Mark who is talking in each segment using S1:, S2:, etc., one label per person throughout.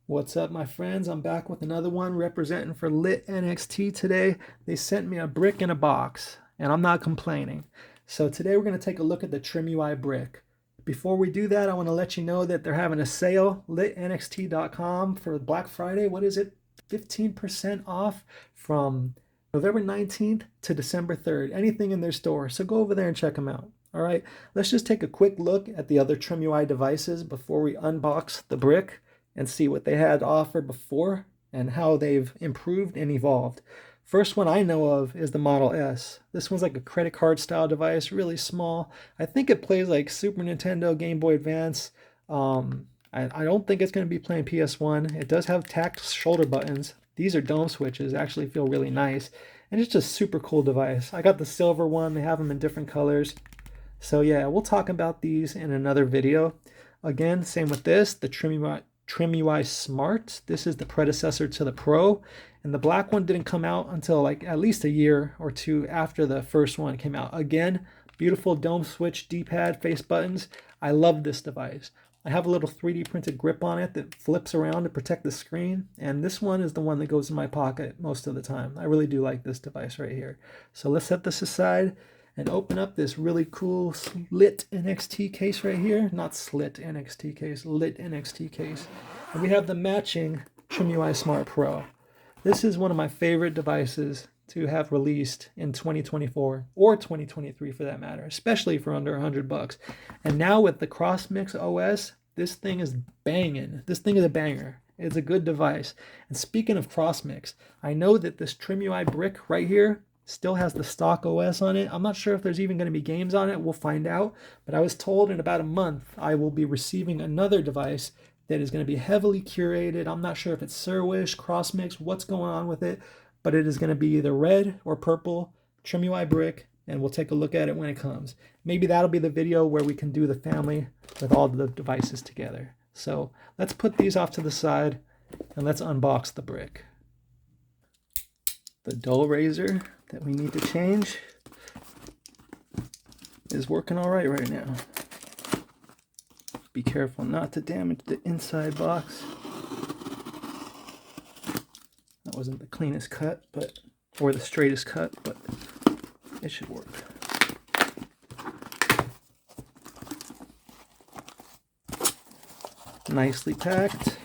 S1: What's up, my friends? I'm back with another one representing for LITNXT today. They sent me a brick in a box, and I'm not complaining. So today we're going to take a look at the TrimUI Brick. Before we do that, I want to let you know that they're having a sale, litnxt.com, for Black Friday. What is it? 15% off from November 19th to December 3rd. Anything in their store. So go over there and check them out. All right, let's just take a quick look at the other TrimUI devices before we unbox the brick and see what they had to offer before and how they've improved and evolved. First one I know of is the Model S. This one's like a credit card style device, really small. I think it plays like Super Nintendo, Game Boy Advance. I don't think it's going to be playing PS1. It does have tacked shoulder buttons. These are dome switches, actually feel really nice. And it's just a super cool device. I got the silver one. They have them in different colors. So yeah, we'll talk about these in another video. Again, same with this, the TrimUI Smart. This is the predecessor to the Pro, and the black one didn't come out until like at least a year or two after the first one came out. Again, beautiful dome switch, D-pad, face buttons. I love this device. I have a little 3D printed grip on it that flips around to protect the screen, and this one is the one that goes in my pocket most of the time. I really do like this device right here. So let's set this aside and open up this really cool LITNXT case right here. Not Slit NXT case, LITNXT case. And we have the matching TrimUI Smart Pro. This is one of my favorite devices to have released in 2024 or 2023 for that matter, especially for under $100. And now with the CrossMix OS, this thing is banging. This thing is a banger. It's a good device. And speaking of CrossMix, I know that this TrimUI Brick right here still has the stock OS on it. I'm not sure if there's even going to be games on it. We'll find out. But I was told in about a month I will be receiving another device that is going to be heavily curated. I'm not sure if it's Surwish, CrossMix, what's going on with it, but it is going to be either red or purple TrimUI Brick, and we'll take a look at it when it comes. Maybe that'll be the video where we can do the family with all the devices together. So let's put these off to the side and let's unbox the brick. The dull razor that we need to change is working all right now. Be careful not to damage the inside box. That wasn't the cleanest cut, or the straightest cut, but it should work. Nicely packed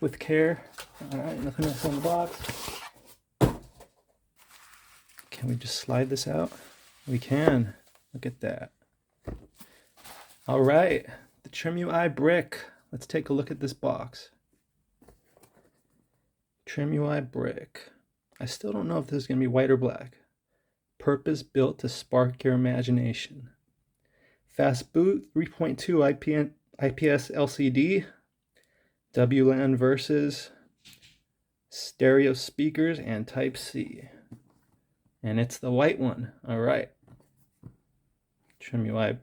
S1: with care. All right, nothing else on the box. Can we just slide this out? We can. Look at that. All right, the TrimUI Brick. Let's take a look at this box. TrimUI Brick. I still don't know if this is going to be white or black. Purpose built to spark your imagination. Fast boot, 3.2 IPS LCD. WLAN versus stereo speakers and Type-C. And it's the white one. All right. TrimUI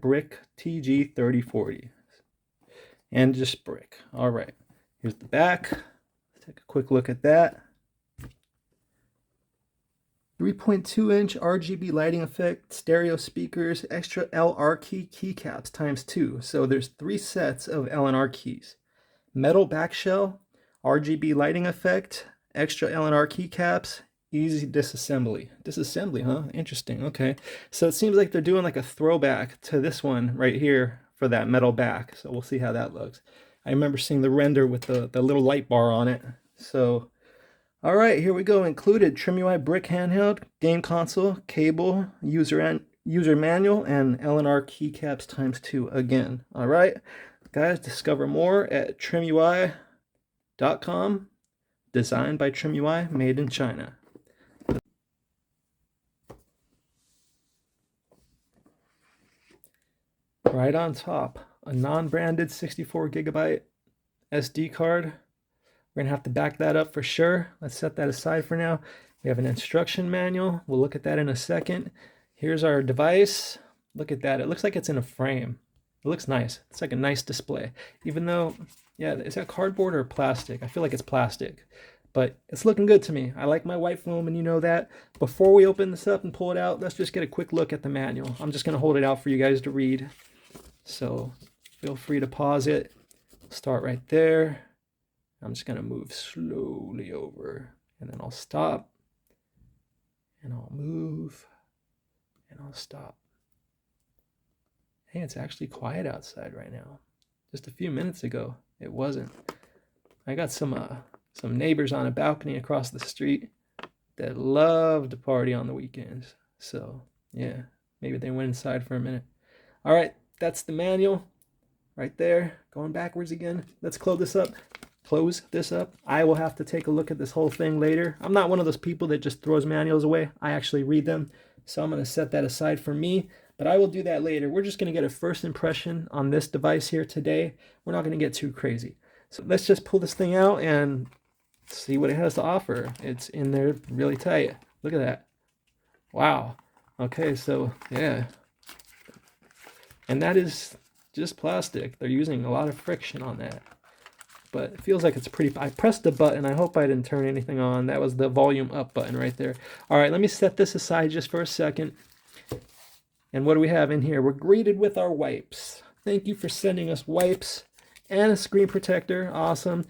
S1: Brick TG3040. And just brick. All right. Here's the back. Let's take a quick look at that. 3.2-inch RGB lighting effect, stereo speakers, extra LR keycaps ×2. So there's 3 sets of LNR keys. Metal back shell, RGB lighting effect, extra LNR keycaps, easy disassembly. Disassembly, huh? Interesting. Okay. So it seems like they're doing like a throwback to this one right here for that metal back. So we'll see how that looks. I remember seeing the render with the little light bar on it. So all right, here we go. Included TrimUI Brick handheld, game console, cable, user manual, and LNR keycaps ×2 again. All right, guys, discover more at TrimUI.com. Designed by TrimUI, made in China. Right on top, a non-branded 64GB SD card. We're gonna have to back that up for sure. Let's set that aside for now. We have an instruction manual. We'll look at that in a second. Here's our device. Look at that. It looks like it's in a frame. It looks nice. It's like a nice display. Even though, yeah, is that cardboard or plastic? I feel like it's plastic, but it's looking good to me. I like my white foam, and you know that. Before we open this up and pull it out, let's just get a quick look at the manual. I'm just gonna hold it out for you guys to read. So feel free to pause it Start right there. I'm just gonna move slowly over, and then I'll stop, and I'll move, and I'll stop. Hey, it's actually quiet outside right now. Just a few minutes ago, it wasn't. I got some neighbors on a balcony across the street that love to party on the weekends. So yeah, maybe they went inside for a minute. All right, that's the manual right there. Going backwards again. Let's close this up. I will have to take a look at this whole thing later. I'm not one of those people that just throws manuals away. I actually read them. So I'm going to set that aside for me, but I will do that later. We're just going to get a first impression on this device here today. We're not going to get too crazy. So let's just pull this thing out and see what it has to offer. It's in there really tight. Look at that. Wow. Okay, so yeah. And that is just plastic. They're using a lot of friction on that. But it feels like it's pretty... I pressed the button. I hope I didn't turn anything on. That was the volume up button right there. All right, let me set this aside just for a second. And what do we have in here? We're greeted with our wipes. Thank you for sending us wipes and a screen protector. Awesome.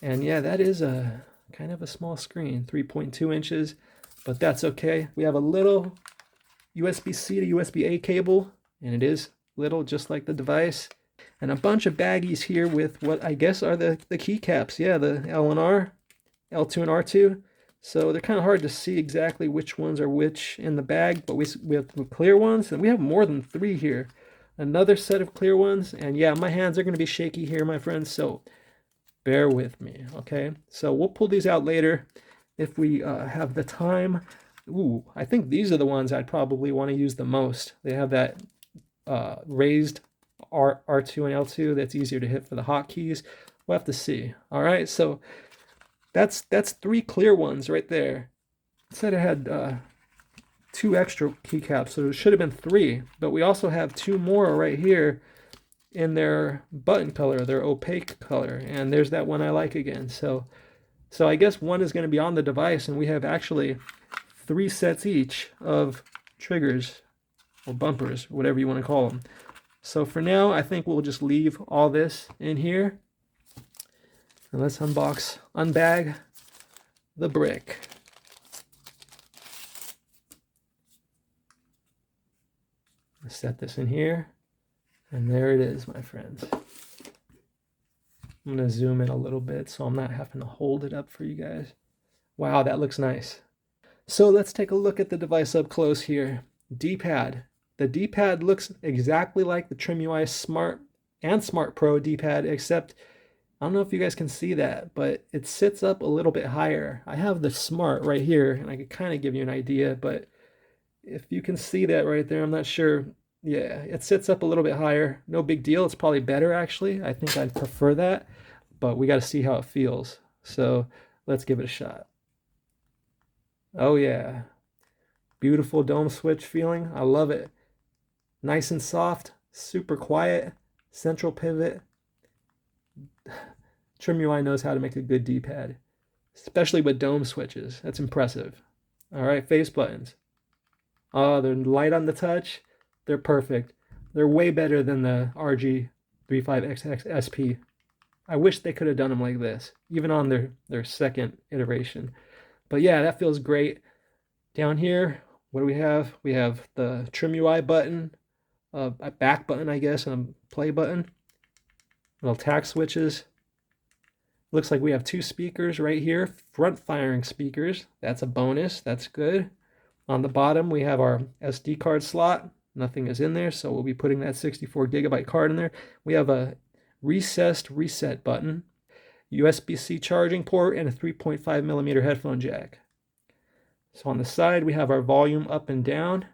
S1: And yeah, that is a kind of a small screen, 3.2 inches, but that's okay. We have a little USB-C to USB-A cable, and it is little, just like the device. And a bunch of baggies here with what I guess are the keycaps. Yeah, the L and R, L2 and R2. So they're kind of hard to see exactly which ones are which in the bag, but we have the clear ones, and we have more than 3 here. Another set of clear ones, and yeah, my hands are going to be shaky here, my friends, so bear with me, okay? So we'll pull these out later if we have the time. Ooh, I think these are the ones I'd probably want to use the most. They have that raised R2 and L2 that's easier to hit for the hotkeys. We'll have to see. All right, so that's 3 clear ones right there. It said it had 2 extra keycaps, so it should have been 3. But we also have 2 more right here in their button color, their opaque color, and there's that one I like again. So I guess one is going to be on the device, and we have actually 3 sets each of triggers or bumpers, whatever you want to call them. So for now, I think we'll just leave all this in here. And let's unbag the brick. Let's set this in here. And there it is, my friends. I'm going to zoom in a little bit so I'm not having to hold it up for you guys. Wow, that looks nice. So let's take a look at the device up close here. Dpad. The Dpad looks exactly like the TrimUI Smart and Smart Pro Dpad, except I don't know if you guys can see that, but it sits up a little bit higher. I have the Smart right here, and I could kind of give you an idea, but if you can see that right there, I'm not sure. Yeah, it sits up a little bit higher. No big deal. It's probably better, actually. I think I'd prefer that, but we got to see how it feels. So let's give it a shot. Oh, yeah. Beautiful dome switch feeling. I love it. Nice and soft, super quiet, central pivot. TrimUI knows how to make a good D-pad, especially with dome switches. That's impressive. All right, face buttons. Oh, they're light on the touch. They're perfect. They're way better than the RG35XX I wish they could have done them like this, even on their second iteration. But yeah, that feels great. Down here, what do we have? We have the TrimUI button, a back button, I guess, and a play button. Little tack switches. Looks like we have 2 speakers right here, front firing speakers. That's a bonus. That's good. On the bottom, we have our SD card slot. Nothing is in there, so we'll be putting that 64 gigabyte card in there. We have a recessed reset button, USB-C charging port, and a 3.5 millimeter headphone jack. So on the side, we have our volume up and down.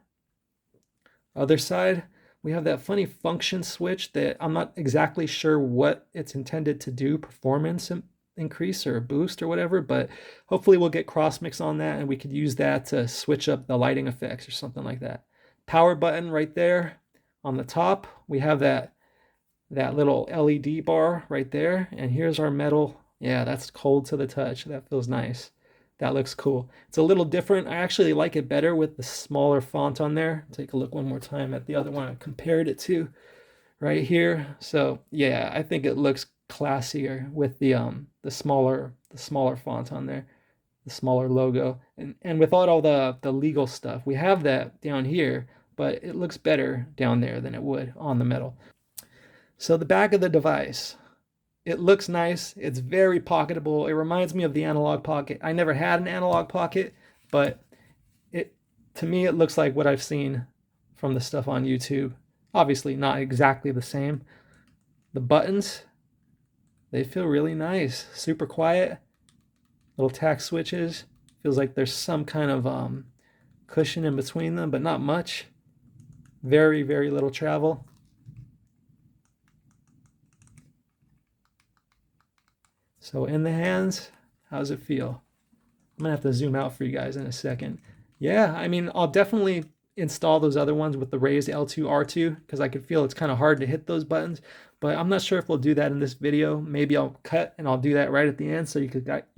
S1: Other side, we have that funny function switch that I'm not exactly sure what it's intended to do, performance increase or boost or whatever, but hopefully we'll get cross mix on that and we could use that to switch up the lighting effects or something like that. Power button right there on the top. We have that little LED bar right there, and here's our metal. Yeah, that's cold to the touch. That feels nice. That looks cool. It's a little different. I actually like it better with the smaller font on there. Take a look one more time at the other one I compared it to right here. So yeah, I think it looks classier with the smaller font on there, the smaller logo, and without all the legal stuff. We have that down here, but it looks better down there than it would on the metal. So the back of the device, it looks nice. It's very pocketable. It reminds me of the Analog Pocket. I never had an Analog Pocket, but to me it looks like what I've seen from the stuff on YouTube. Obviously not exactly the same. The buttons, they feel really nice. Super quiet. Little tack switches. Feels like there's some kind of cushion in between them, but not much. Very, very little travel. So in the hands, how does it feel? I'm gonna have to zoom out for you guys in a second. Yeah, I mean, I'll definitely install those other ones with the raised L2, R2, because I could feel it's kind of hard to hit those buttons, but I'm not sure if we'll do that in this video. Maybe I'll cut and I'll do that right at the end so you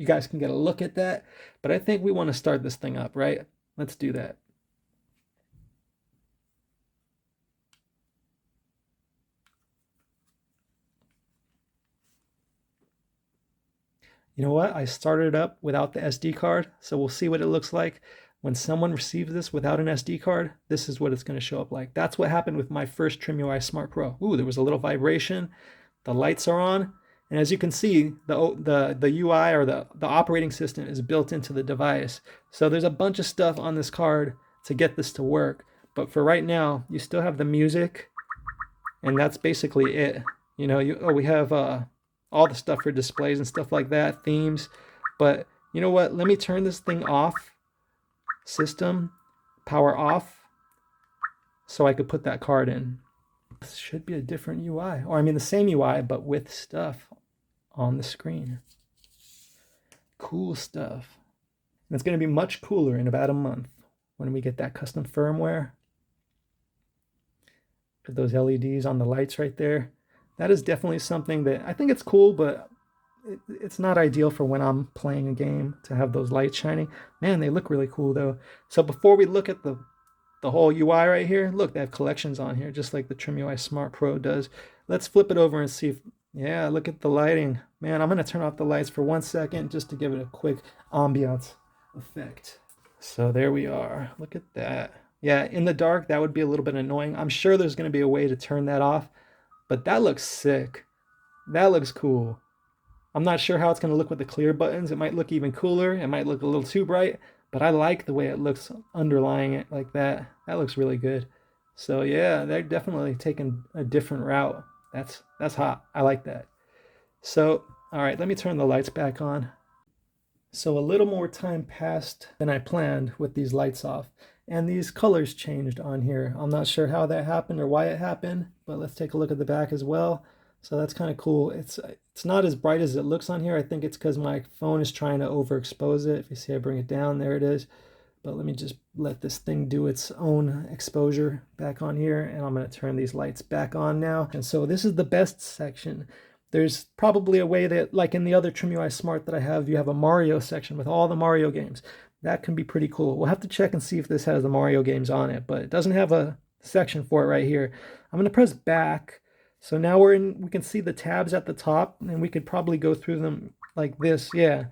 S1: guys can get a look at that. But I think we want to start this thing up, right? Let's do that. You know what? I started it up without the SD card, so we'll see what it looks like. When someone receives this without an SD card, this is what it's going to show up like. That's what happened with my first TrimUI Smart Pro. Ooh, there was a little vibration. The lights are on. And as you can see, the UI or the operating system is built into the device. So there's a bunch of stuff on this card to get this to work. But for right now, you still have the music, and that's basically it. You know, we have all the stuff for displays and stuff like that, themes. But you know what? Let me turn this thing off. System, power off, so I could put that card in. This should be a different UI, or I mean the same UI, but with stuff on the screen. Cool stuff. And it's going to be much cooler in about a month when we get that custom firmware. Put those LEDs on the lights right there. That is definitely something that I think it's cool, but it's not ideal for when I'm playing a game to have those lights shining. Man, they look really cool though. So before we look at the whole UI right here, look, they have collections on here, just like the TrimUI Smart Pro does. Let's flip it over and see if, yeah, look at the lighting. Man, I'm gonna turn off the lights for 1 second just to give it a quick ambiance effect. So there we are, look at that. Yeah, in the dark, that would be a little bit annoying. I'm sure there's gonna be a way to turn that off, but that looks sick. That looks cool. I'm not sure how it's going to look with the clear buttons. It might look even cooler. It might look a little too bright, but I like the way it looks underlying it like that. That looks really good. So yeah, they're definitely taking a different route. That's hot. I like that. So, all right, let me turn the lights back on. So a little more time passed than I planned with these lights off, and these colors changed on here. I'm not sure how that happened or why it happened, but let's take a look at the back as well. So that's kind of cool. It's not as bright as it looks on here. I think it's because my phone is trying to overexpose it. If you see I bring it down, there it is. But let me just let this thing do its own exposure back on here, and I'm going to turn these lights back on now. And so this is the best section. There's probably a way that, like in the other TrimUI Smart that I have, you have a Mario section with all the Mario games. That can be pretty cool. We'll have to check and see if this has the Mario games on it, but it doesn't have a section for it right here. I'm going to press back. So now we can see the tabs at the top, and we could probably go through them like this. Yeah.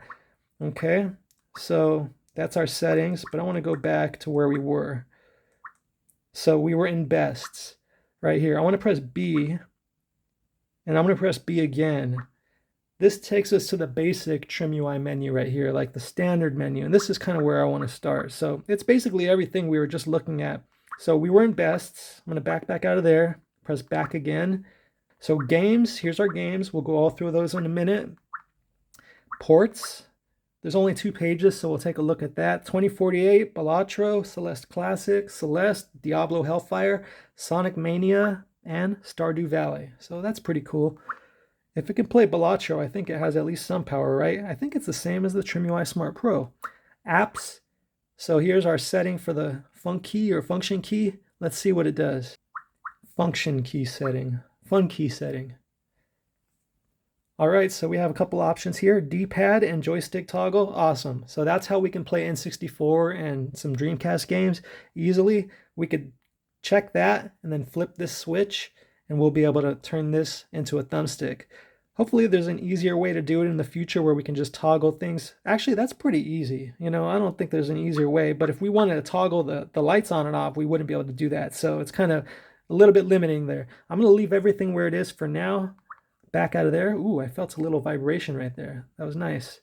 S1: Okay. So that's our settings, but I want to go back to where we were. So we were in bests right here. I want to press B, and I'm going to press B again. This takes us to the basic TrimUI menu right here, like the standard menu. And this is kind of where I want to start. So it's basically everything we were just looking at. So we were in bests. I'm going to back out of there, press back again. So games, here's our games. We'll go all through those in a minute. Ports, there's only 2 pages, so we'll take a look at that. 2048, Balatro, Celeste Classic, Celeste, Diablo Hellfire, Sonic Mania, and Stardew Valley. So that's pretty cool. If it can play Balatro, I think it has at least some power, right? I think it's the same as the TrimUI Smart Pro. Apps, so here's our setting for the fun key or function key. Let's see what it does. Function key setting. Fun key setting. All right, so we have a couple options here. D-pad and joystick toggle. Awesome. So that's how we can play N64 and some Dreamcast games easily. We could check that and then flip this switch, and we'll be able to turn this into a thumbstick. Hopefully there's an easier way to do it in the future where we can just toggle things. Actually, that's pretty easy. You know, I don't think there's an easier way, but if we wanted to toggle the lights on and off, we wouldn't be able to do that. So it's kind of a little bit limiting there. I'm going to leave everything where it is for now. Back out of there. Ooh, I felt a little vibration right there. That was nice.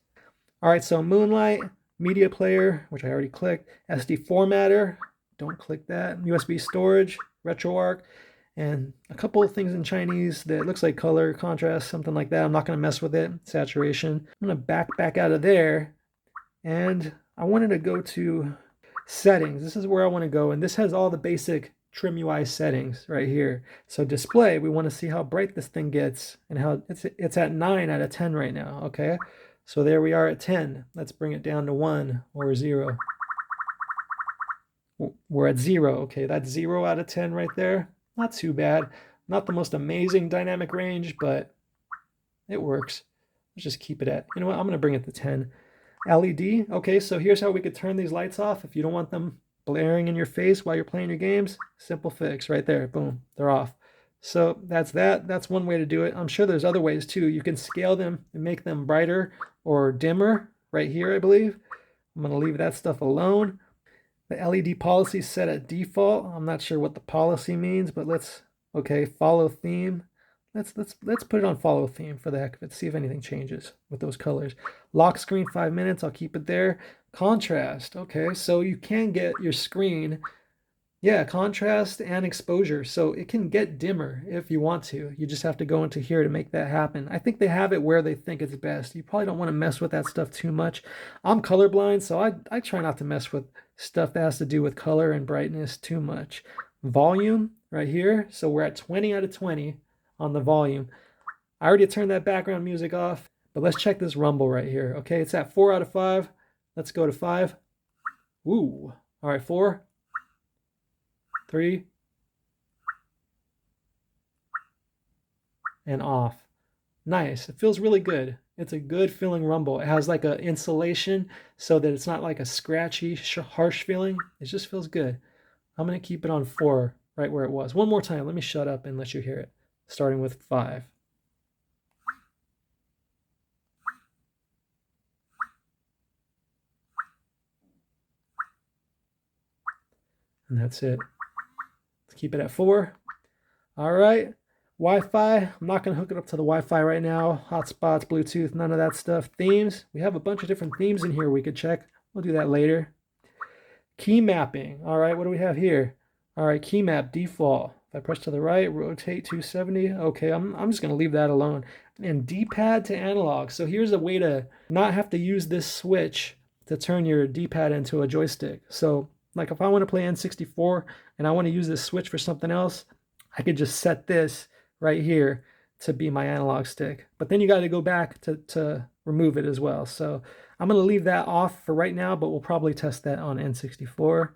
S1: All right, so Moonlight, media player, which I already clicked, SD formatter, don't click that, USB storage, RetroArch, and a couple of things in Chinese that looks like color, contrast, something like that. I'm not going to mess with it. Saturation. I'm going to back out of there, and I wanted to go to settings. This is where I want to go, and this has all the basic TrimUI settings right here. So display, we want to see how bright this thing gets and how it's at 9 out of 10 right now, okay? So there we are at 10. Let's bring it down to 1 or 0. We're at 0, okay? That's 0 out of 10 right there. Not too bad. Not the most amazing dynamic range, but it works. Let's just keep it at, you know what, I'm going to bring it to 10. LED, okay, so here's how we could turn these lights off if you don't want them blaring in your face while you're playing your games. Simple fix right there. Boom, they're off. So that's that. That's one way to do it. I'm sure there's other ways too. You can scale them and make them brighter or dimmer right here, I believe. I'm going to leave that stuff alone. The LED policy is set at default. I'm not sure what the policy means, but okay, follow theme. Let's put it on follow theme for the heck of it. See if anything changes with those colors. Lock screen 5 minutes. I'll keep it there. Contrast. Okay, so you can get your screen, yeah, contrast and exposure. So it can get dimmer if you want to. You just have to go into here to make that happen. I think they have it where they think it's best. You probably don't want to mess with that stuff too much. I'm colorblind, so I try not to mess with stuff that has to do with color and brightness too much. Volume right here. So we're at 20 out of 20 on the volume. I already turned that background music off, but let's check this rumble right here. Okay, it's at 4 out of 5. Let's go to 5. Ooh. All right, 4, 3, and off. Nice. It feels really good. It's a good feeling rumble. It has like a insulation so that it's not like a scratchy, harsh feeling. It just feels good. I'm going to keep it on 4 right where it was. One more time. Let me shut up and let you hear it. Starting with 5. And that's it. Let's keep it at 4. All right. Wi-Fi. I'm not going to hook it up to the Wi-Fi right now. Hotspots, Bluetooth, none of that stuff. Themes. We have a bunch of different themes in here we could check. We'll do that later. Key mapping. All right. What do we have here? All right. Key map default. If I press to the right, rotate 270. Okay, I'm just going to leave that alone. And D-pad to analog. So here's a way to not have to use this switch to turn your D-pad into a joystick. So like if I want to play N64 and I want to use this switch for something else, I could just set this right here to be my analog stick. But then you got to go back to remove it as well. So I'm going to leave that off for right now, but we'll probably test that on N64.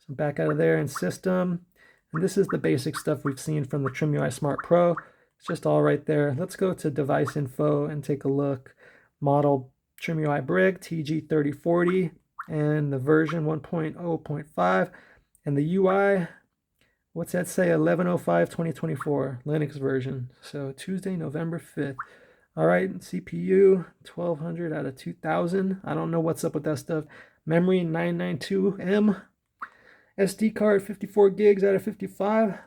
S1: So back out of there in system. And this is the basic stuff we've seen from the TrimUI Smart Pro. It's just all right there. Let's go to device info and take a look. Model TrimUI Brick TG3040 and the version 1.0.5 and the UI, what's that say? 11/05/2024 Linux version. So Tuesday, November 5th. All right, CPU 1200 out of 2000. I don't know what's up with that stuff. Memory 992M. SD card 54 gigs out of 55.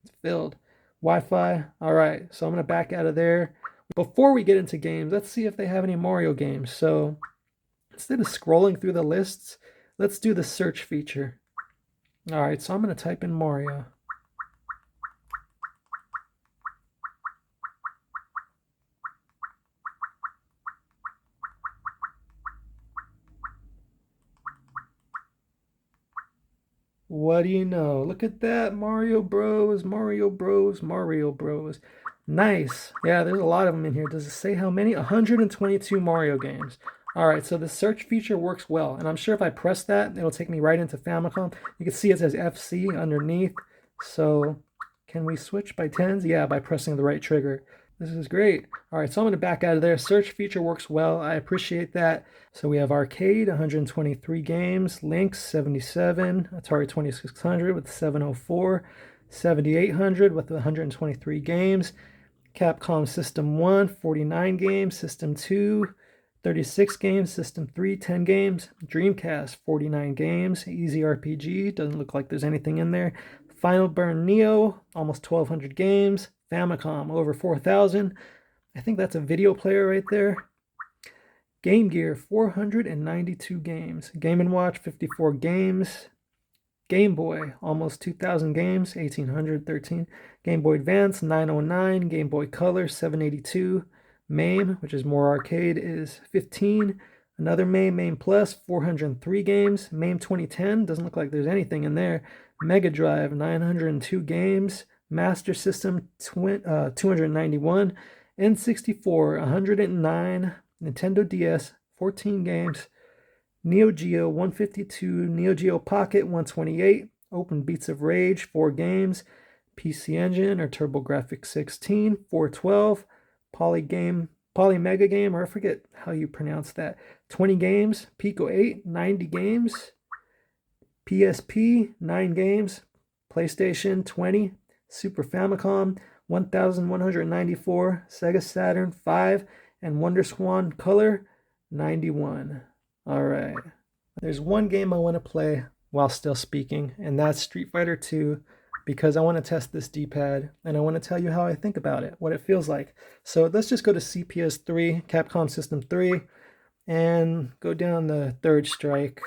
S1: It's filled. Wi-Fi. All right, so I'm going to back out of there. Before we get into games, let's see if they have any Mario games. So instead of scrolling through the lists, let's do the search feature. All right, so I'm going to type in Mario. What do you know? Look at that. Mario Bros, Mario Bros, Mario Bros. Nice. Yeah, there's a lot of them in here. Does it say how many? 122 Mario games. All right, so the search feature works well. And I'm sure if I press that, it'll take me right into Famicom. You can see it says FC underneath. So can we switch by tens? Yeah, by pressing the right trigger. This is great. All right, so I'm going to back out of there. Search feature works well. I appreciate that. So we have Arcade, 123 games. Lynx, 77. Atari 2600 with 704. 7800 with 123 games. Capcom System 1, 49 games. System 2, 36 games. System 3, 10 games. Dreamcast, 49 games. Easy RPG, doesn't look like there's anything in there. Final Burn Neo, almost 1,200 games. Famicom, over 4,000. I think that's a video player right there. Game Gear, 492 games. Game & Watch, 54 games. Game Boy, almost 2,000 games, 1,813. Game Boy Advance, 909. Game Boy Color, 782. MAME, which is more arcade, is 15. Another MAME Plus, 403 games. MAME 2010, doesn't look like there's anything in there. Mega Drive, 902 games. Master System, 291. N64, 109. Nintendo DS, 14 games. Neo Geo 152, Neo Geo Pocket 128, Open Beats of Rage 4 games, PC Engine or TurboGrafx 16 412, Poly Mega Game, or I forget how you pronounce that, 20 games, Pico 8 90 games, PSP 9 games, PlayStation 20, Super Famicom 1194, Sega Saturn 5, and WonderSwan Color 91. All right, there's one game I want to play while still speaking, and that's Street Fighter 2, because I want to test this D-pad, and I want to tell you how I think about it, what it feels like. So let's just go to CPS 3, Capcom System 3, and go down the third strike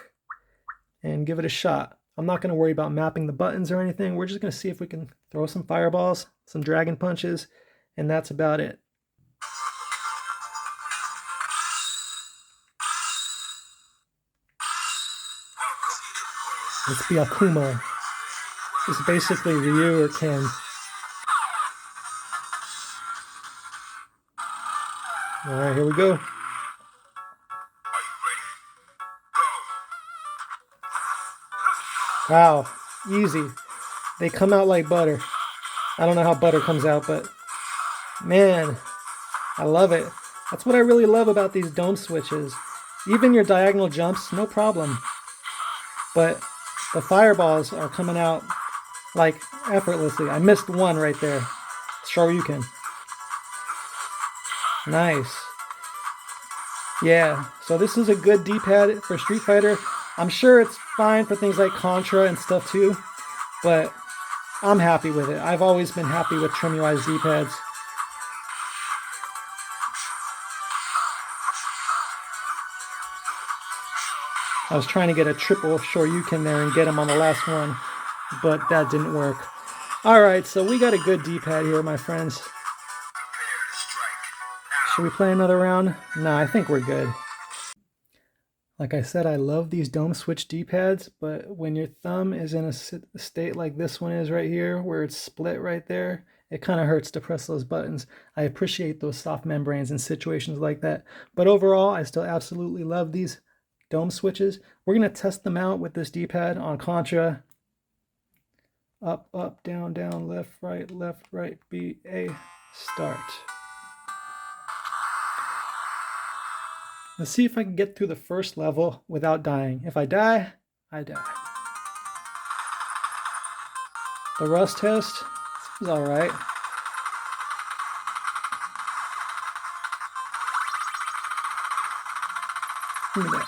S1: and give it a shot. I'm not going to worry about mapping the buttons or anything. We're just going to see if we can throw some fireballs, some dragon punches, and that's about it. Let's be Akuma. It's basically Ryu or Ken. Alright, here we go. Wow, easy. They come out like butter. I don't know how butter comes out, but man, I love it. That's what I really love about these dome switches. Even your diagonal jumps, no problem. But the fireballs are coming out like effortlessly. I missed one right there. Shoryuken. Nice. Yeah, so this is a good D-pad for Street Fighter. I'm sure it's fine for things like Contra and stuff too, but I'm happy with it. I've always been happy with TrimUI's D-pads. I was trying to get a triple Shoryuken there and get him on the last one, but that didn't work. Alright, so we got a good D-pad here, my friends. Should we play another round? No, I think we're good. Like I said, I love these dome switch D-pads, but when your thumb is in a state like this one is right here, where it's split right there, it kind of hurts to press those buttons. I appreciate those soft membranes in situations like that. But overall, I still absolutely love these dome switches. We're going to test them out with this D-pad on Contra. Up, up, down, left, right, B, A, start. Let's see if I can get through the first level without dying. If I die, I die. The rust test is all right. Look at that.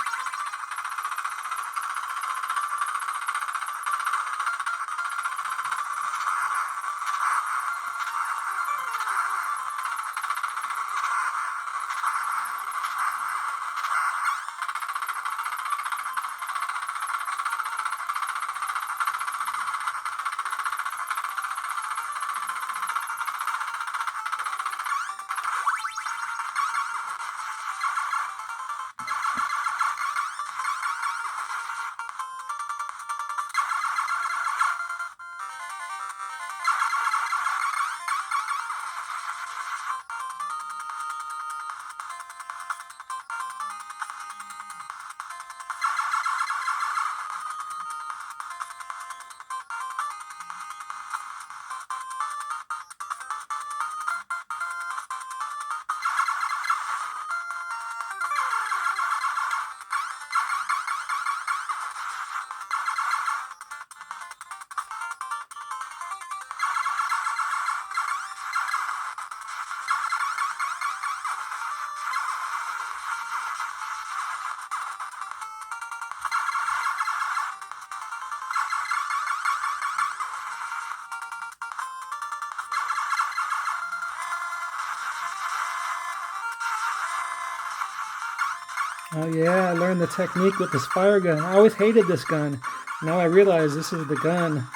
S1: Oh yeah, I learned the technique with this fire gun. I always hated this gun. Now I realize this is the gun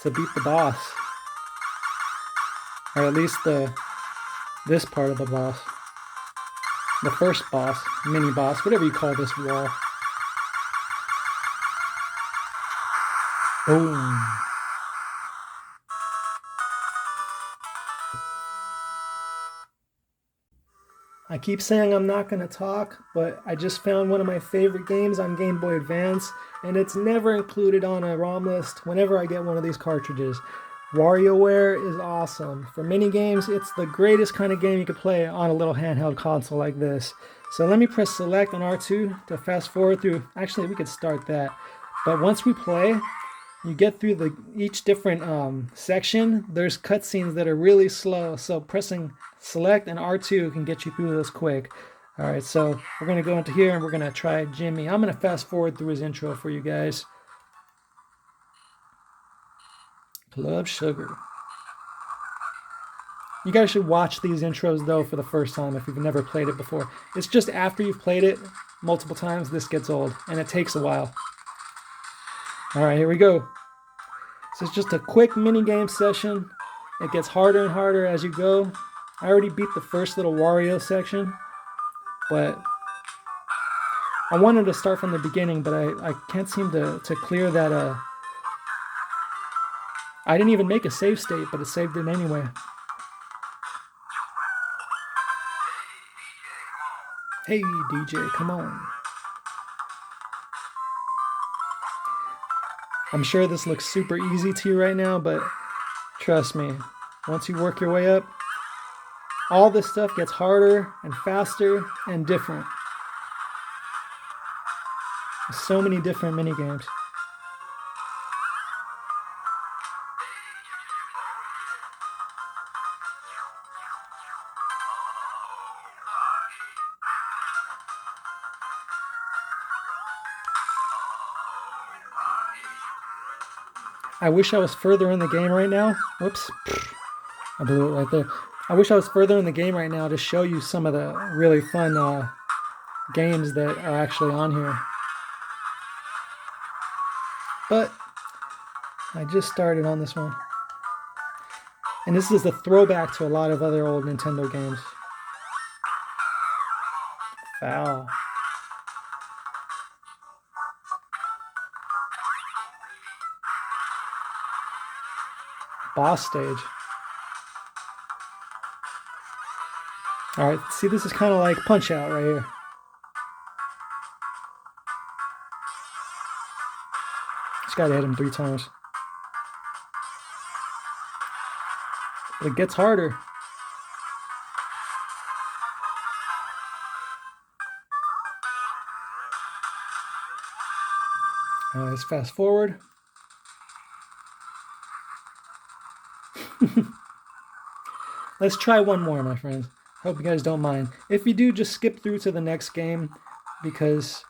S1: to beat the boss. Or at least this part of the boss. The first boss, mini boss, whatever you call this wall. Boom. I keep saying I'm not going to talk, but I just found one of my favorite games on Game Boy Advance, and it's never included on a ROM list whenever I get one of these cartridges. WarioWare is awesome. For mini games, it's the greatest kind of game you could play on a little handheld console like this. So let me press select on R2 to fast forward through. Actually, we could start that. But once we play, you get through each different section. There's cutscenes that are really slow, so pressing select and R2 can get you through those quick. All right, so we're gonna go into here and we're gonna try Jimmy. I'm gonna fast forward through his intro for you guys. Club Sugar. You guys should watch these intros though for the first time if you've never played it before. It's just after you've played it multiple times, this gets old, and it takes a while. All right, here we go. This is just a quick mini game session. It gets harder and harder as you go. I already beat the first little Wario section, but I wanted to start from the beginning, but I can't seem to clear that. I didn't even make a save state, but it saved it anyway. Hey DJ, come on. I'm sure this looks super easy to you right now, but trust me, once you work your way up, all this stuff gets harder and faster and different. There's so many different mini games. I wish I was further in the game right now. Whoops. I blew it right there. I wish I was further in the game right now to show you some of the really fun games that are actually on here. But I just started on this one. And this is a throwback to a lot of other old Nintendo games. Foul. Boss stage. Alright, see, this is kind of like Punch-Out right here. Just gotta hit him 3 times. But it gets harder. Let's fast forward. Let's try one more, my friends. Hope you guys don't mind. If you do, just skip through to the next game, because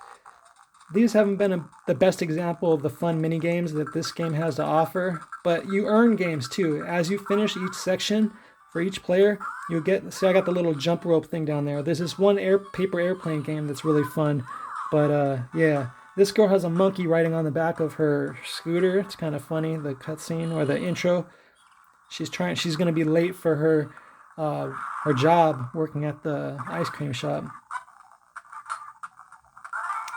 S1: these haven't been the best example of the fun mini games that this game has to offer. But you earn games too. As you finish each section for each player, you'll get. See, I got the little jump rope thing down there. There's this one paper airplane game that's really fun. But yeah, this girl has a monkey riding on the back of her scooter. It's kind of funny, the cutscene or the intro. She's gonna be late for her job working at the ice cream shop.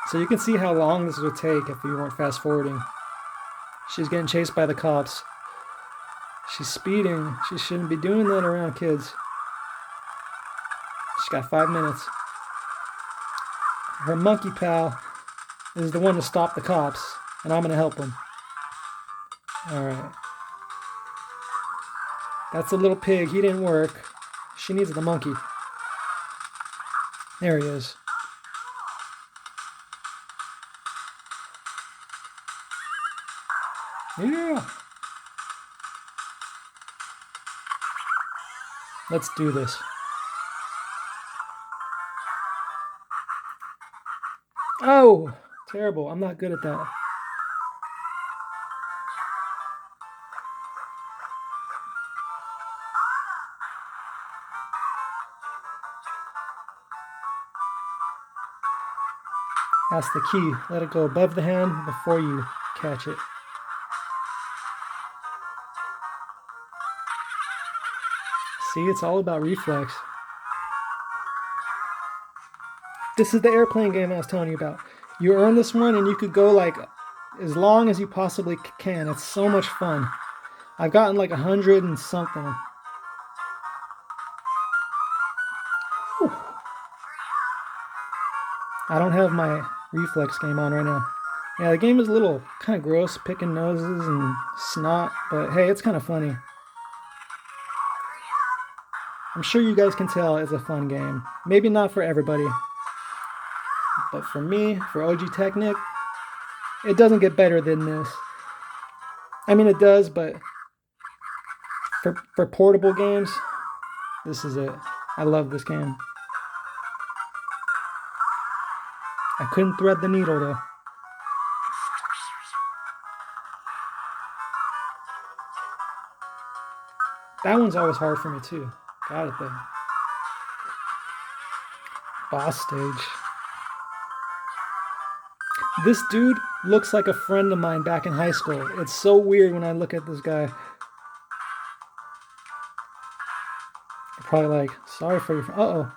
S1: So you can see how long this would take if you weren't fast forwarding. She's getting chased by the cops. She's speeding. She shouldn't be doing that around kids. She's got 5 minutes. Her monkey pal is the one to stop the cops, and I'm gonna help him. Alright. That's a little pig. He didn't work. She needs the monkey. There he is. Yeah. Let's do this. Oh, terrible. I'm not good at that. That's the key. Let it go above the hand before you catch it. See, it's all about reflex. This is the airplane game I was telling you about. You earn this one and you could go like as long as you possibly can. It's so much fun. I've gotten like 100 and something. Whew. I don't have my reflex game on right now. Yeah, the game is a little kind of gross, picking noses and snot, but hey, it's kind of funny. I'm sure you guys can tell it's a fun game. Maybe not for everybody, but for me, for OG Technic, it doesn't get better than this. I mean, it does, but for portable games, this is it. I love this game. I couldn't thread the needle though. That one's always hard for me too. Got it though. Boss stage. This dude looks like a friend of mine back in high school. It's so weird when I look at this guy. I'm probably like, sorry for your... Uh-oh.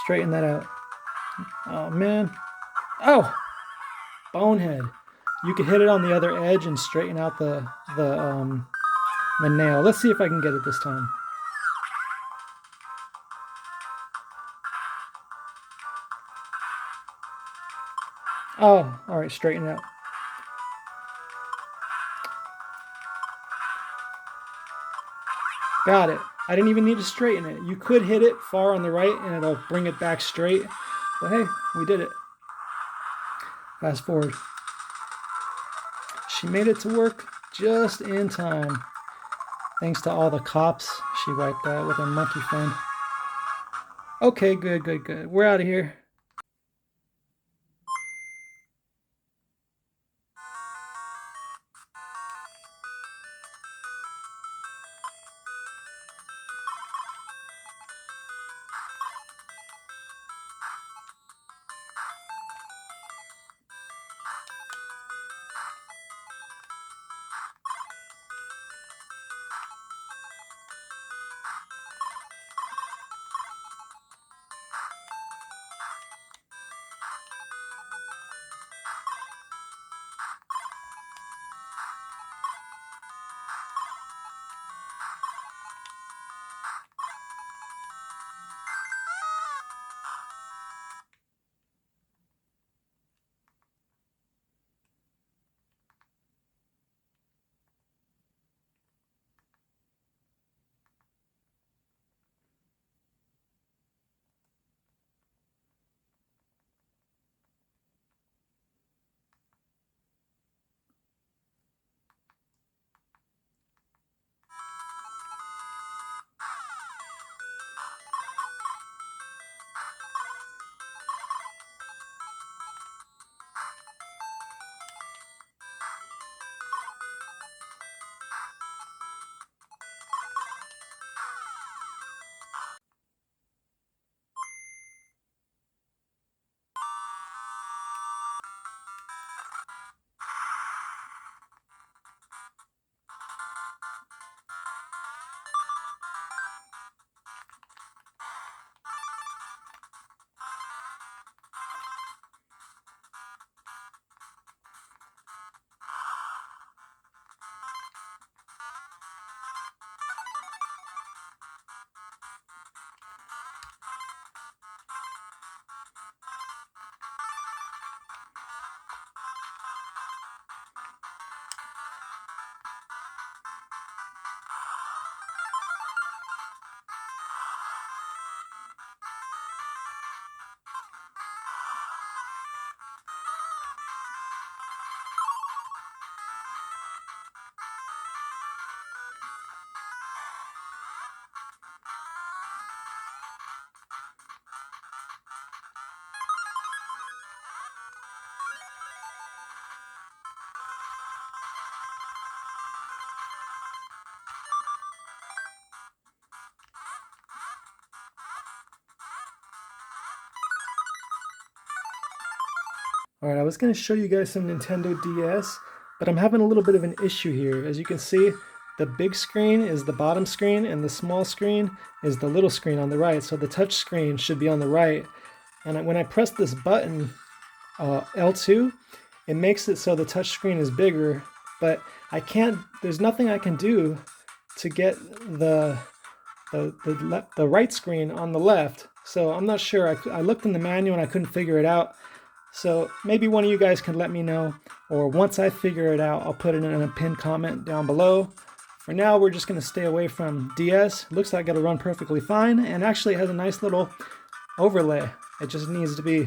S1: Straighten that out. Oh, man. Oh! Bonehead. You can hit it on the other edge and straighten out the nail. Let's see if I can get it this time. Oh, alright, straighten it out. Got it. I didn't even need to straighten it. You could hit it far on the right and it'll bring it back straight. But hey, we did it. Fast forward. She made it to work just in time. Thanks to all the cops she wiped out with her monkey friend. Okay, good, good, good. We're out of here. All right, I was going to show you guys some Nintendo DS, but I'm having a little bit of an issue here. As you can see, the big screen is the bottom screen and the small screen is the little screen on the right. So the touch screen should be on the right. And when I press this button, L2, it makes it so the touch screen is bigger, but I can't, there's nothing I can do to get the right screen on the left. So I'm not sure. I looked in the manual and I couldn't figure it out. So maybe one of you guys can let me know, or once I figure it out, I'll put it in a pinned comment down below. For now, we're just going to stay away from DS. Looks like it'll run perfectly fine, and actually it has a nice little overlay. It just needs to be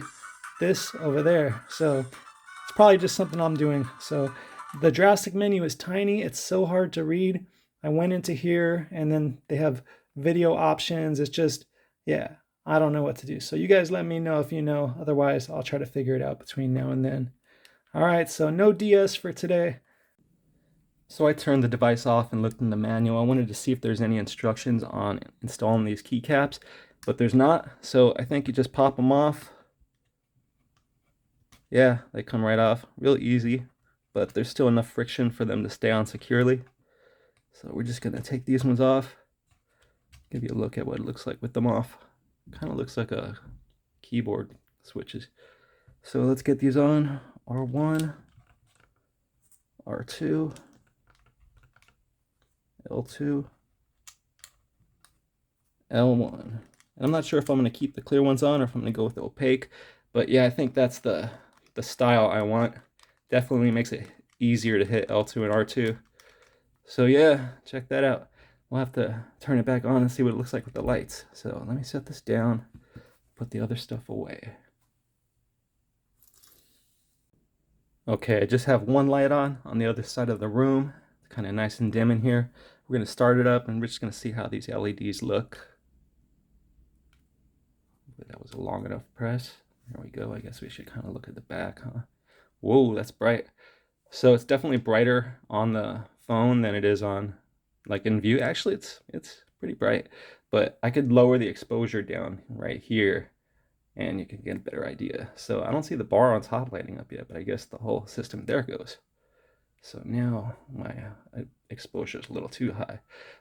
S1: this over there. So it's probably just something I'm doing. So the drastic menu is tiny. It's so hard to read. I went into here, and then they have video options. It's just, yeah. I don't know what to do. So you guys let me know if you know. Otherwise, I'll try to figure it out between now and then. All right, so no DS for today. So I turned the device off and looked in the manual. I wanted to see if there's any instructions on installing these keycaps, but there's not. So I think you just pop them off. Yeah, they come right off. Real easy, but there's still enough friction for them to stay on securely. So we're just gonna take these ones off. Give you a look at what it looks like with them off. Kind of looks like a keyboard switches. So let's get these on. R1, R2, L2, L1. And I'm not sure if I'm going to keep the clear ones on or if I'm going to go with the opaque. But yeah, I think that's the style I want. Definitely makes it easier to hit L2 and R2. So yeah, check that out. We'll have to turn it back on and see what it looks like with the lights. So let me set this down, put the other stuff away. Okay, I just have one light on the other side of the room. It's kind of nice and dim in here. We're going to start it up and we're just going to see how these LEDs look. That was a long enough press. There we go. I guess we should kind of look at the back, huh? Whoa, that's bright. So it's definitely brighter on the phone than it is on like in view. Actually, it's pretty bright, but I could lower the exposure down right here and you can get a better idea. So I don't see the bar on top lighting up yet, but I guess the whole system, there it goes. So now my exposure is a little too high,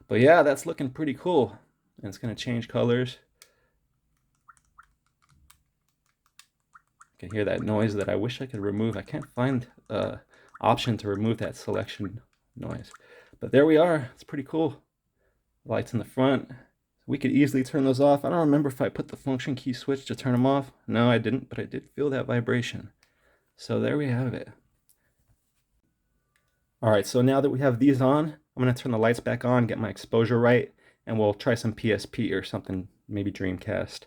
S1: but yeah, that's looking pretty cool. And it's going to change colors. You can hear that noise that I wish I could remove. I can't find an option to remove that selection noise. But there we are. It's pretty cool. Lights in the front. We could easily turn those off. I don't remember if I put the function key switch to turn them off. No, I didn't, but I did feel that vibration. So there we have it. All right, so now that we have these on, I'm going to turn the lights back on, get my exposure right, and we'll try some PSP or something, maybe Dreamcast.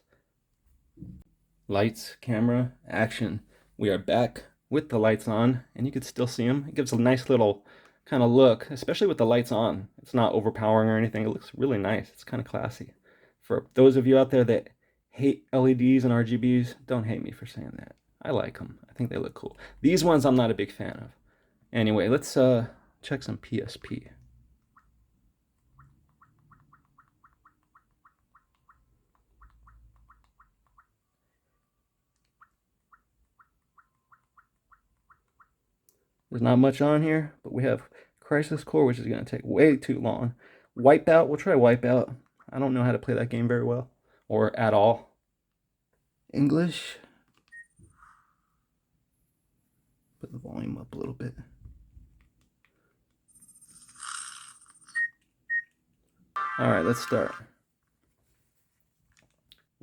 S1: Lights, camera, action. We are back with the lights on, and you can still see them. It gives a nice little kind of look, especially with the lights on. It's not overpowering or anything. It looks really nice. It's kind of classy. For those of you out there that hate LEDs and RGBs, don't hate me for saying that. I like them. I think they look cool. These ones I'm not a big fan of. Anyway, let's check some PSP. There's not much on here, but we have Crisis Core, which is going to take way too long. Wipeout, we'll try Wipeout. I don't know how to play that game very well, or at all. English. Put the volume up a little bit. All right, let's start.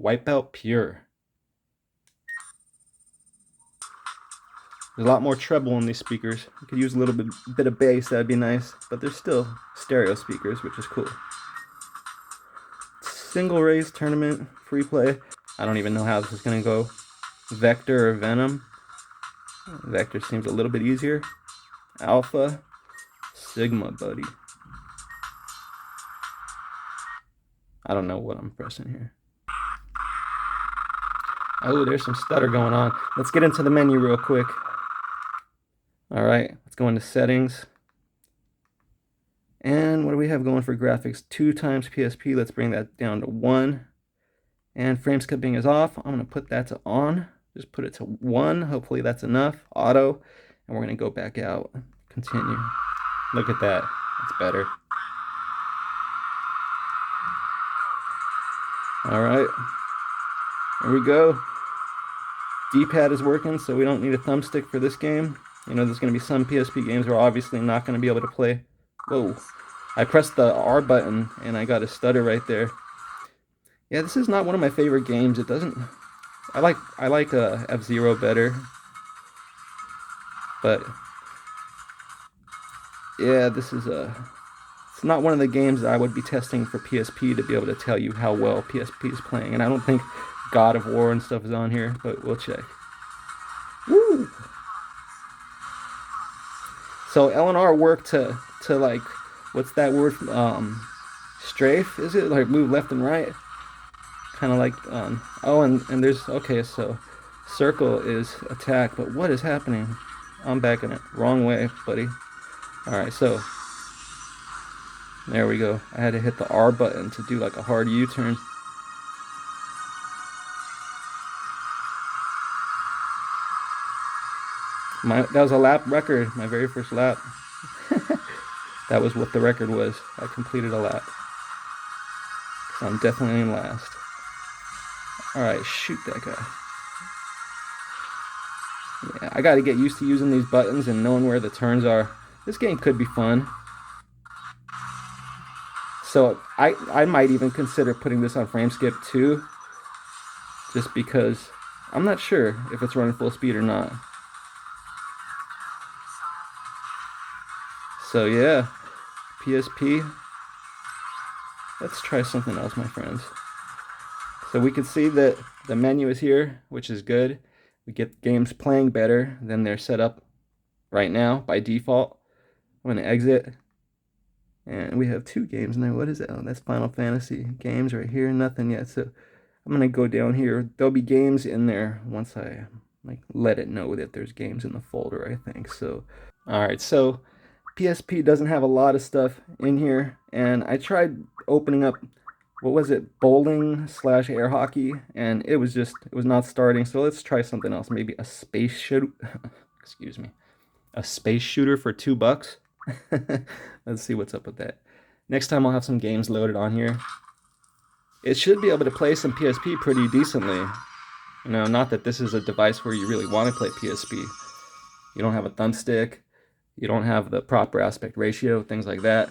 S1: Wipeout Pure. There's a lot more treble in these speakers. You could use a little bit of bass, that'd be nice, but they're still stereo speakers, which is cool. Single race tournament, free play. I don't even know how this is gonna go. Vector or Venom. Vector seems a little bit easier. Alpha, Sigma, buddy. I don't know what I'm pressing here. Oh, there's some stutter going on. Let's get into the menu real quick. All right, let's go into settings. And what do we have going for graphics? 2 times PSP. Let's bring that down to 1. And frame skipping is off. I'm going to put that to on.
S2: just put it to 1. Hopefully that's enough. Auto. And we're going to go back out. Continue. Look at that. That's better. Alright. There we go. Dpad is working, so we don't need a thumbstick for this game. You know, there's going to be some PSP games we're obviously not going to be able to play. Whoa. I pressed the R button, and I got a stutter right there. Yeah, this is not one of my favorite games. It doesn't... I like F-Zero better. But... yeah, this is a... it's not one of the games that I would be testing for PSP to be able to tell you how well PSP is playing. And I don't think God of War and stuff is on here, but we'll check. Woo! So L&R worked to like, what's that word? Strafe, is it? Like move left and right? Kind of like, oh, and there's, okay, so circle is attack, but what is happening? I'm backing it. Wrong way, buddy. Alright, so there we go. I had to hit the R button to do like a hard U-turn. That was a lap record, my very first lap. That was what the record was. I completed a lap. So I'm definitely in last. Alright, shoot that guy. Yeah, I gotta get used to using these buttons and knowing where the turns are. This game could be fun. So I might even consider putting this on frame skip too. Just because I'm not sure if it's running full speed or not. So yeah, PSP. Let's try something else, my friends. So we can see that the menu is here, which is good. We get games playing better than they're set up right now by default. I'm going to exit. And we have 2 games now. What is that? Oh, that's Final Fantasy games right here. Nothing yet. So I'm going to go down here. There'll be games in there once I like let it know that there's games in the folder, I think. So, all right. So PSP doesn't have a lot of stuff in here. And I tried opening up, what was it, bowling / air hockey, and it was not starting. So let's try something else. Maybe a space shoot. Excuse me. A space shooter for $2. Let's see what's up with that. Next time I'll have some games loaded on here. It should be able to play some PSP pretty decently. You know, not that this is a device where you really want to play PSP. You don't have a thumbstick. You don't have the proper aspect ratio, things like that.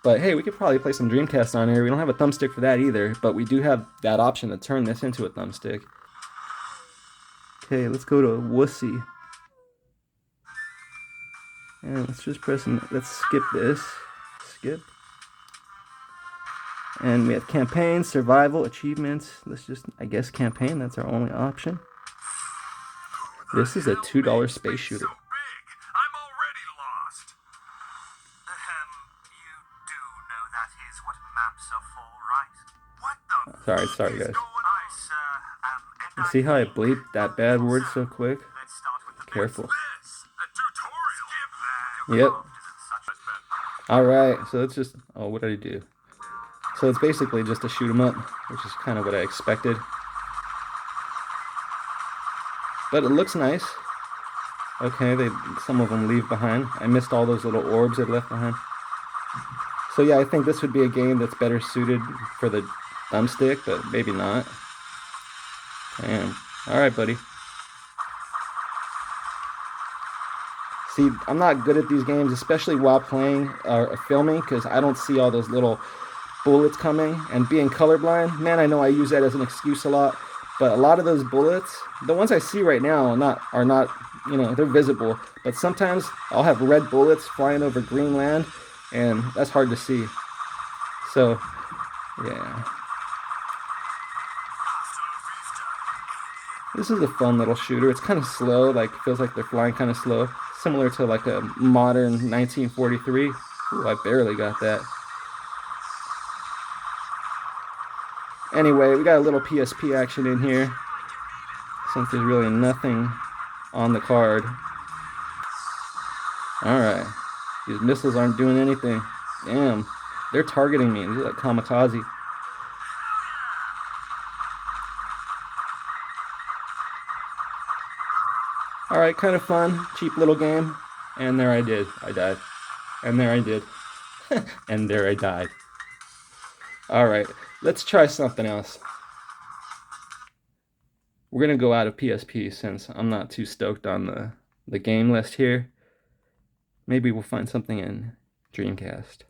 S2: But hey, we could probably play some Dreamcast on here. We don't have a thumbstick for that either, but we do have that option to turn this into a thumbstick. Okay, let's go to Wussy. And let's just let's skip this. Skip. And we have campaign, survival, achievements. Let's just, I guess, campaign. That's our only option. This is a $2 space shooter.
S3: I'm already lost. You do know that is what maps are for, right? What the
S2: Sorry guys.
S3: I, sir,
S2: You see how I bleep that bad word so quick?
S3: Let's start with the
S2: Careful.
S3: a tutorial.
S2: Yep. Alright, so let's just... oh, what did I do? So it's basically just a shoot 'em up, which is kind of what I expected. But it looks nice. Okay, some of them leave behind. I missed all those little orbs they left behind. So yeah, I think this would be a game that's better suited for the thumbstick, but maybe not. Damn. Alright, buddy. See, I'm not good at these games, especially while playing or filming, because I don't see all those little bullets coming. And being colorblind, man, I know I use that as an excuse a lot, but a lot of those bullets, the ones I see right now are not, you know, they're visible, but sometimes I'll have red bullets flying over green land, and that's hard to see. So, yeah. This is a fun little shooter. It's kind of slow, like feels like they're flying kind of slow. Similar to like a modern 1943. Ooh, I barely got that. Anyway, we got a little PSP action in here, since there's really nothing on the card. Alright. These missiles aren't doing anything. Damn. They're targeting me. These are like kamikaze. Alright, kind of fun. Cheap little game. And there I did. I died. And there I did. And there I died. Alright, let's try something else. We're gonna go out of PSP since I'm not too stoked on the game list here. Maybe we'll find something in Dreamcast.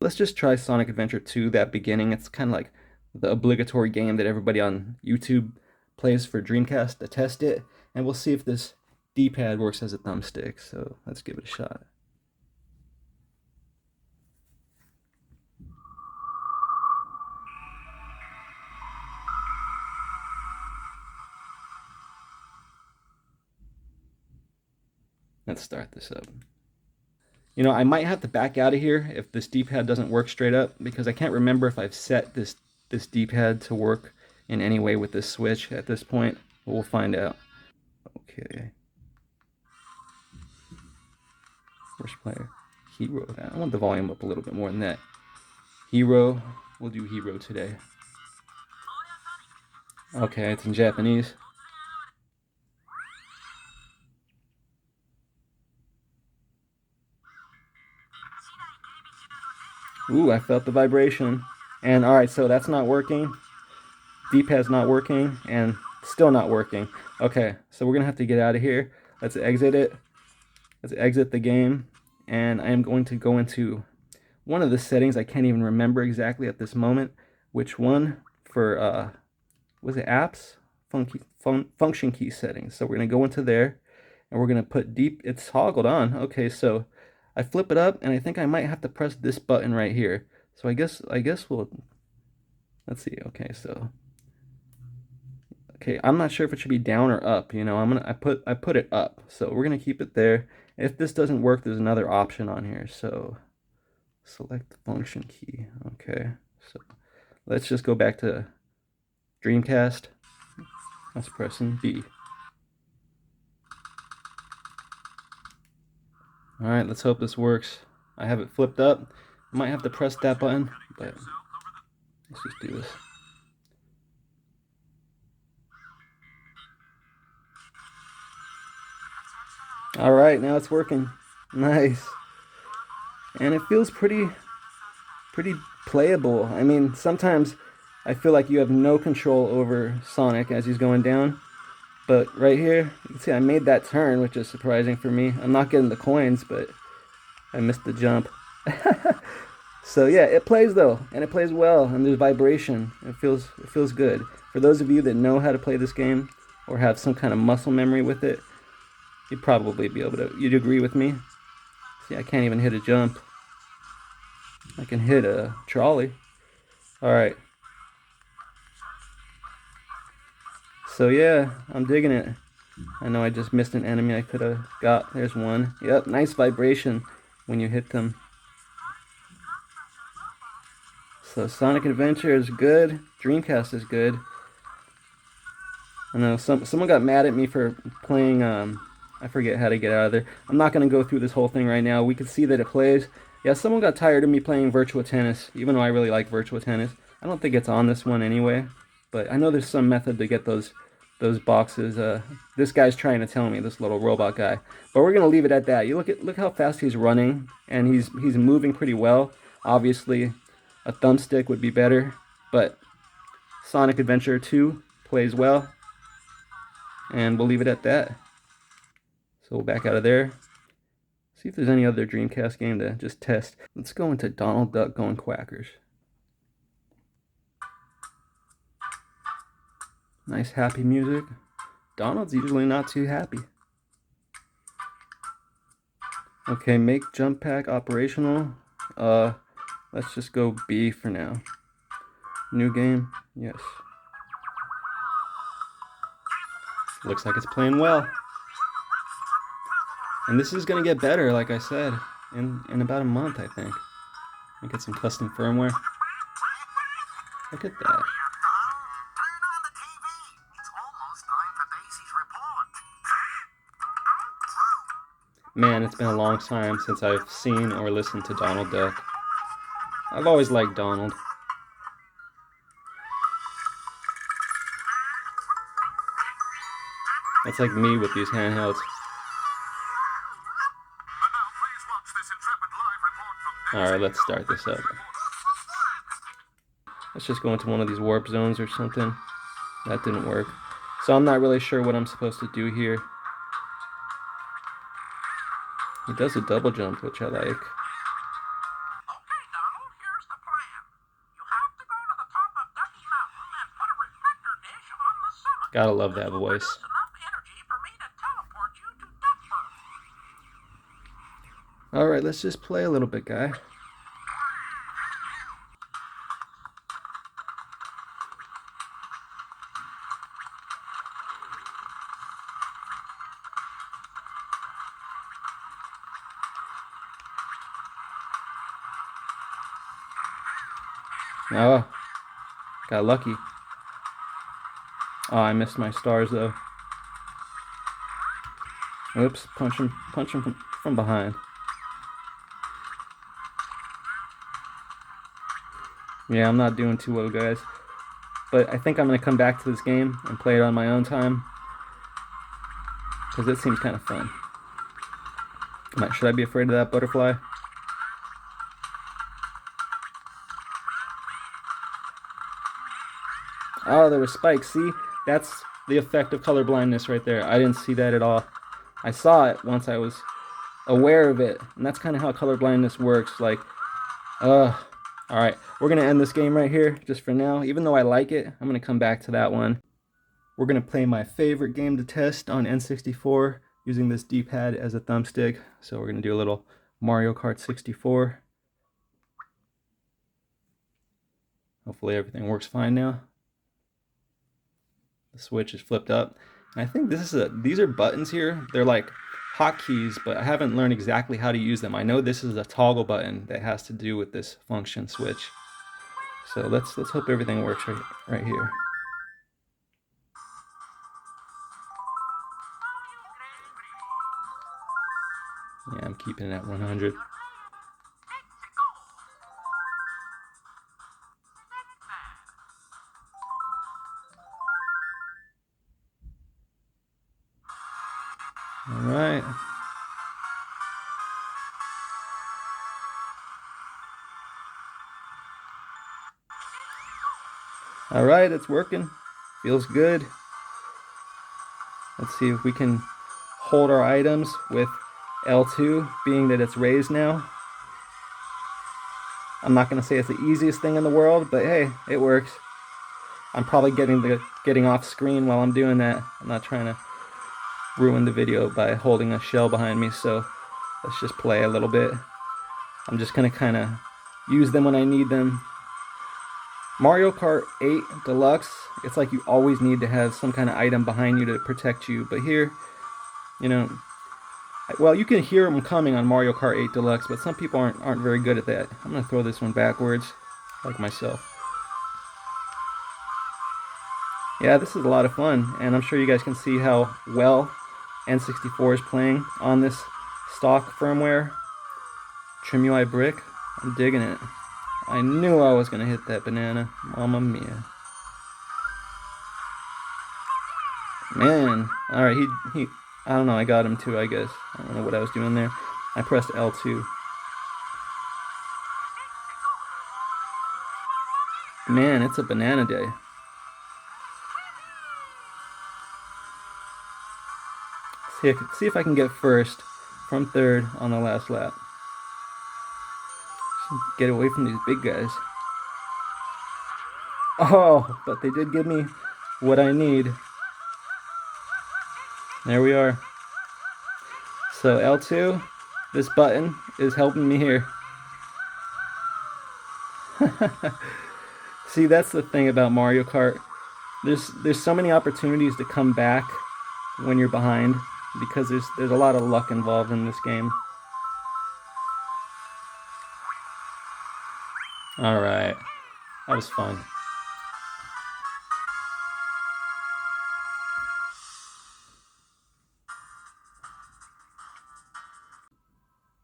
S2: Let's just try Sonic Adventure 2, that beginning. It's kind of like the obligatory game that everybody on YouTube plays for Dreamcast to test it. And we'll see if this D-pad works as a thumbstick. So let's give it a shot. Let's start this up. You know, I might have to back out of here if this D-pad doesn't work straight up, because I can't remember if I've set this D-pad to work in any way with this switch at this point. But we'll find out. Okay. First player. Hero. I want the volume up a little bit more than that. Hero. We'll do Hero today. Okay, it's in Japanese. Ooh, I felt the vibration. And alright, so that's not working. D-pad's not working, and still not working. Okay, so we're gonna have to get out of here. Let's exit it. Let's exit the game. And I am going to go into one of the settings. I can't even remember exactly at this moment which one for, was it apps? Function key settings. So we're gonna go into there, and we're gonna put it's toggled on. Okay, so I flip it up, and I think I might have to press this button right here. So I guess we'll, let's see. Okay, so okay, I'm not sure if it should be down or up. You know, I put it up. So we're gonna keep it there. If this doesn't work, there's another option on here. So select the function key. Okay, so let's just go back to Dreamcast. Let's press B. Alright, let's hope this works. I have it flipped up. I might have to press that button, but let's just do this. Alright, now it's working. Nice. And it feels pretty playable. I mean, sometimes I feel like you have no control over Sonic as he's going down. But right here, you can see I made that turn, which is surprising for me. I'm not getting the coins, but I missed the jump. So yeah, it plays though, and it plays well, and there's vibration. It feels good. For those of you that know how to play this game or have some kind of muscle memory with it, you'd probably be able to. You'd agree with me. See, I can't even hit a jump. I can hit a trolley. All right. So yeah, I'm digging it. I know I just missed an enemy I could have got. There's one. Yep, nice vibration when you hit them. So Sonic Adventure is good. Dreamcast is good. I know someone got mad at me for playing, I forget how to get out of there. I'm not going to go through this whole thing right now. We can see that it plays. Yeah, someone got tired of me playing Virtua Tennis, even though I really like Virtua Tennis. I don't think it's on this one anyway, but I know there's some method to get those boxes. This guy's trying to tell me, this little robot guy. But we're gonna leave it at that. You look how fast he's running, and he's moving pretty well. Obviously, a thumbstick would be better, but Sonic Adventure 2 plays well, and we'll leave it at that. So we'll back out of there. See if there's any other Dreamcast game to just test. Let's go into Donald Duck going Quackers. Nice happy music. Donald's usually not too happy. Okay, make jump pack operational. Let's just go B for now. New game, yes. Looks like it's playing well. And this is gonna get better, like I said, in about a month, I think. I get some custom firmware. Look at that. Man, it's been a long time since I've seen or listened to Donald Duck. I've always liked Donald. That's like me with these handhelds.
S3: And now please watch this intrepid live report from
S2: Alright, let's start this up. Let's just go into one of these warp zones or something. That didn't work. So I'm not really sure what I'm supposed to do here. He does a double jump, which I like.
S3: Okay, Donald, here's the plan. You have to go to the top of Ducky Mountain and put a reflector dish on the summit.
S2: Gotta love that
S3: This will
S2: voice.
S3: produce enough energy for me to teleport you to Duckburg.
S2: Alright, let's just play a little bit, guy. Oh, got lucky. Oh, I missed my stars though. Oops, punch him from behind. Yeah, I'm not doing too well, guys. But I think I'm gonna come back to this game and play it on my own time, because it seems kind of fun. Should I be afraid of that butterfly? Oh, there were spikes. See, that's the effect of color blindness right there. I didn't see that at all. I saw it once I was aware of it, and that's kind of how color blindness works. Like, all right, we're gonna end this game right here just for now. Even though I like it, I'm gonna come back to that one. We're gonna play my favorite game to test on N64 using this D-pad as a thumbstick. So we're gonna do a little Mario Kart 64. Hopefully everything works fine now. The switch is flipped up. And I think these are buttons here. They're like hotkeys, but I haven't learned exactly how to use them. I know this is a toggle button that has to do with this function switch. So let's hope everything works right here. Yeah, I'm keeping it at 100. All right. All right, it's working. Feels good. Let's see if we can hold our items with L2, being that it's raised now. I'm not going to say it's the easiest thing in the world, but hey, it works. I'm probably getting off screen while I'm doing that. I'm not trying to ruin the video by holding a shell behind me, so let's just play a little bit. I'm just going to kind of use them when I need them. Mario Kart 8 Deluxe, it's like you always need to have some kind of item behind you to protect you, but here, you know, well, you can hear them coming on Mario Kart 8 Deluxe, but some people aren't very good at that. I'm going to throw this one backwards, like myself. Yeah, this is a lot of fun, and I'm sure you guys can see how well N64 is playing on this stock firmware. TrimUI Brick, I'm digging it. I knew I was going to hit that banana. Mamma mia. Man, alright, he I don't know, I got him too, I guess. I don't know what I was doing there. I pressed L2. Man, it's a banana day. See if I can get first from third on the last lap. Just get away from these big guys. Oh, but they did give me what I need. There we are. So L2, this button is helping me here. See, that's the thing about Mario Kart. There's so many opportunities to come back when you're behind, because there's a lot of luck involved in this game. All right, that was fun.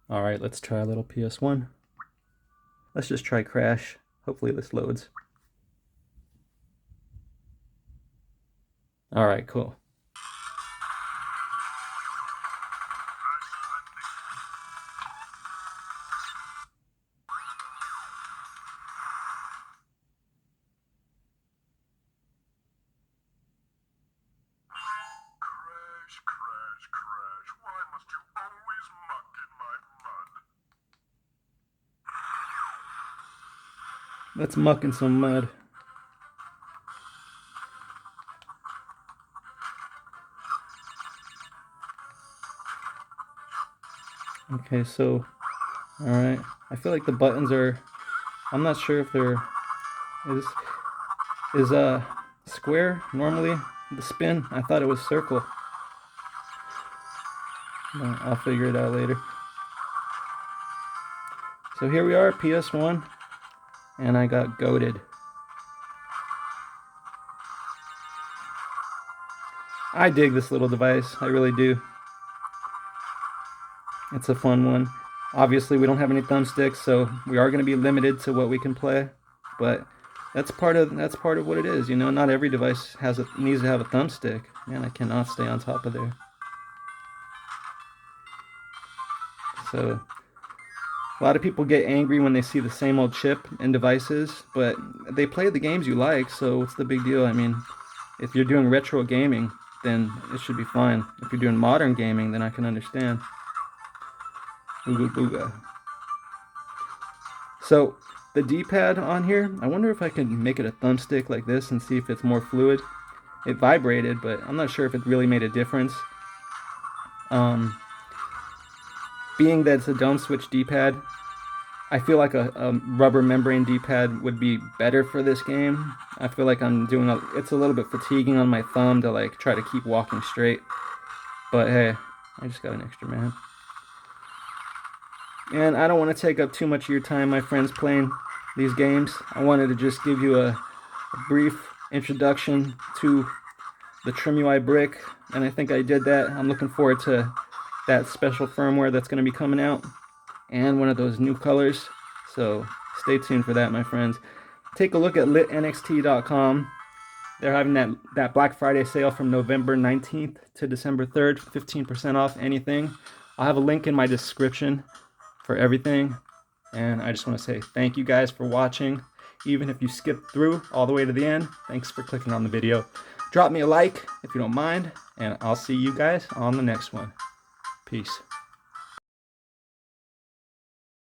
S2: All right, let's try a little PS1. Let's just try Crash. Hopefully this loads. All right, cool. Let's muck in some mud. Okay, so, alright. I feel like the buttons are, I'm not sure if they're, is square normally the spin? I thought it was circle. No, I'll figure it out later. So here we are, PS1, and I got goated. I dig this little device, I really do. It's a fun one. Obviously, we don't have any thumbsticks, so we are going to be limited to what we can play. But that's part of what it is, you know. Not every device needs to have a thumbstick. Man, I cannot stay on top of there. So a lot of people get angry when they see the same old chip in devices, but they play the games you like, so what's the big deal? I mean, if you're doing retro gaming, then it should be fine. If you're doing modern gaming, then I can understand. Ooga booga. So the D-pad on here, I wonder if I can make it a thumbstick like this and see if it's more fluid. It vibrated, but I'm not sure if it really made a difference. Being that it's a dome switch D-pad, I feel like a rubber membrane D-pad would be better for this game. I feel like it's a little bit fatiguing on my thumb to like try to keep walking straight. But hey, I just got an extra man. And I don't want to take up too much of your time, my friends, playing these games. I wanted to just give you a brief introduction to the TrimUI Brick, and I think I did that. I'm looking forward to that special firmware that's going to be coming out, and one of those new colors. So stay tuned for that, my friends. Take a look at LITNXT.com. They're having that Black Friday sale from November 19th to December 3rd, 15% off anything. I'll have a link in my description for everything, and I just want to say thank you guys for watching. Even if you skipped through all the way to the end, thanks for clicking on the video. Drop me a like if you don't mind, and I'll see you guys on the next one. Peace.